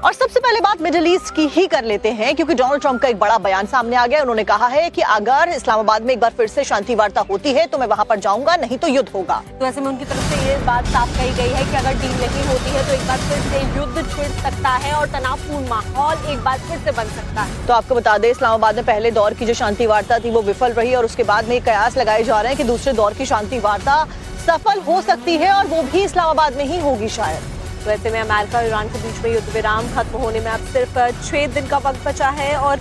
और सबसे पहले बात मिडिल ईस्ट की ही कर लेते हैं, क्योंकि डोनाल्ड ट्रंप का एक बड़ा बयान सामने आ गया। उन्होंने कहा है कि अगर इस्लामाबाद में एक बार फिर से शांति वार्ता होती है तो मैं वहां पर जाऊंगा, नहीं तो युद्ध होगा। तो ऐसे में उनकी तरफ से ये बात साफ कही गई है कि अगर डील नहीं होती है तो एक बार फिर से युद्ध छिड़ सकता है और तनावपूर्ण माहौल एक बार फिर से बन सकता है। तो आपको बता दें, इस्लामाबाद में पहले दौर की जो शांति वार्ता थी वो विफल रही और उसके बाद में कयास लगाए जा रहे हैं कि दूसरे दौर की शांति वार्ता सफल हो सकती है और वो भी इस्लामाबाद में ही होगी शायद। तो ऐसे में अमेरिका और ईरान के बीच में युद्ध विराम खत्म होने में अब सिर्फ 6 दिन का वक्त बचा है और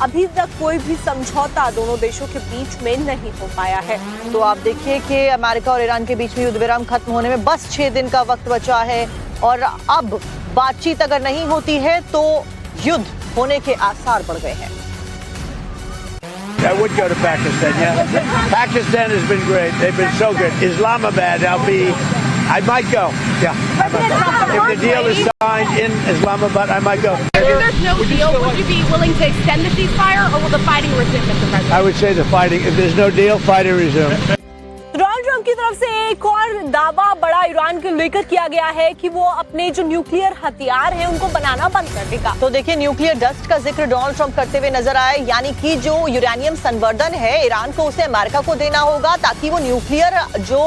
अभी तक कोई भी समझौता दोनों देशों के बीच में नहीं हो पाया है। तो आप देखिए कि अमेरिका और ईरान के बीच में युद्ध विराम खत्म होने में बस 6 दिन का वक्त बचा है और अब बातचीत अगर नहीं होती है तो युद्ध होने के आसार बढ़ गए हैं। I would go to Pakistan, yeah. Pakistan has been great. They've been so good. Islamabad, I might go, yeah. If the deal is signed in Islamabad, I might go. If there's no deal, would you be willing to extend the ceasefire, or will the fighting resume, Mr. President? I would say the fighting. If there's no deal, fighting resume. Donald Trump की तरफ से एक और दावा बड़ा Iran को लेकर किया गया है कि वो अपने जो न्यूक्लियर हथियार हैं उनको बनाना बंद कर देगा। तो देखिए, न्यूक्लियर डस्ट का जिक्र डोनाल्ड ट्रंप करते हुए नजर आए, यानी कि जो यूरेनियम संवर्धन है ईरान को उसे अमेरिका को देना होगा ताकि वो न्यूक्लियर जो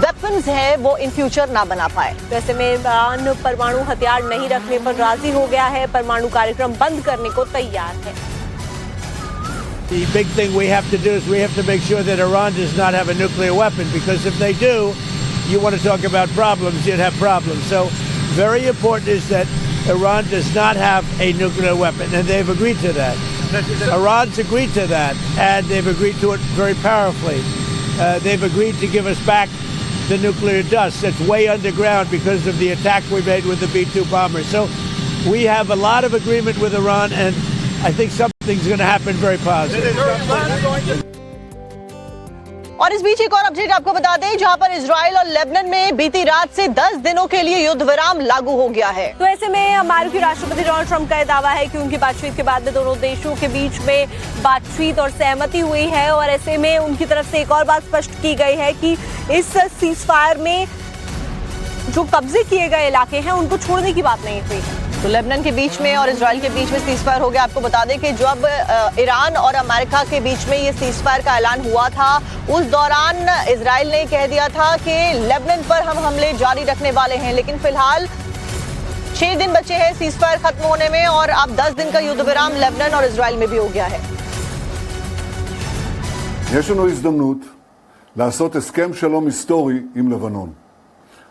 वेपन्स है वो इन फ्यूचर ना बना पाए। वैसे में ईरान परमाणु हथियार नहीं रखने पर राजी हो गया है, परमाणु कार्यक्रम बंद करने को तैयार है। The big thing we have to do is we have to make sure that Iran does not have a nuclear weapon, because if they do, you want to talk about problems, you'd have problems. So very important is that Iran does not have a nuclear weapon, and they've agreed to that. Iran's agreed to that, and they've agreed to it very powerfully. They've agreed to give us back the nuclear dust that's way underground because of the attack we made with the B-2 bombers. So we have a lot of agreement with Iran, and I think something's going to happen very positive. और इस बीच एक और update आपको बता दें, जहां पर Israel और लेबनान में बीती रात से 10 दिनों के लिए युद्ध विराम लागू हो गया है। तो ऐसे में अमेरिकी राष्ट्रपति डोनाल्ड ट्रंप का दावा है कि उनकी बातचीत के बाद में दोनों देशों के बीच में बातचीत और सहमति हुई है और ऐसे में उनकी तरफ से एक और बात स्पष्ट की गई है कि इस सीजफायर में जो कब्जे किए गए इलाके हैं उनको छोड़ने की बात नहीं हुई है। तो लेबनान के बीच में और इजराइल के बीच में सीजफायर हो गया। आपको बता दें कि जब ईरान और अमेरिका के बीच में ये सीजफायर का ऐलान हुआ था, उस दौरान इजराइल ने कह दिया था कि लेबनान पर हम हमले जारी रखने वाले हैं, लेकिन फिलहाल 6 दिन बचे हैं सीजफायर खत्म होने में और अब 10 दिन का युद्ध विराम लेबनान और इजराइल में भी हो गया है। יש לנו הזדמנות לעשות הסכם שלום היסטורי עם לבנון.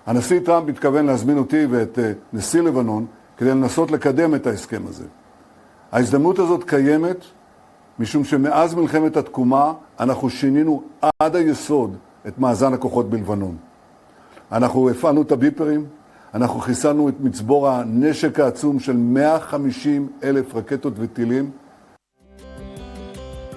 הנשיא טראמפ מתכוון להזמין אותי ואת נשיא לבנון כדי לנסות לקדם את ההסכם הזה. ההזדמנות הזאת קיימת משום שמאז מלחמת התקומה אנחנו שינינו עד היסוד את מאזן הכוחות בלבנון. אנחנו הפעלנו את הביפרים, אנחנו חיסלנו את מצבור הנשק העצום של 150,000 רקטות וטילים,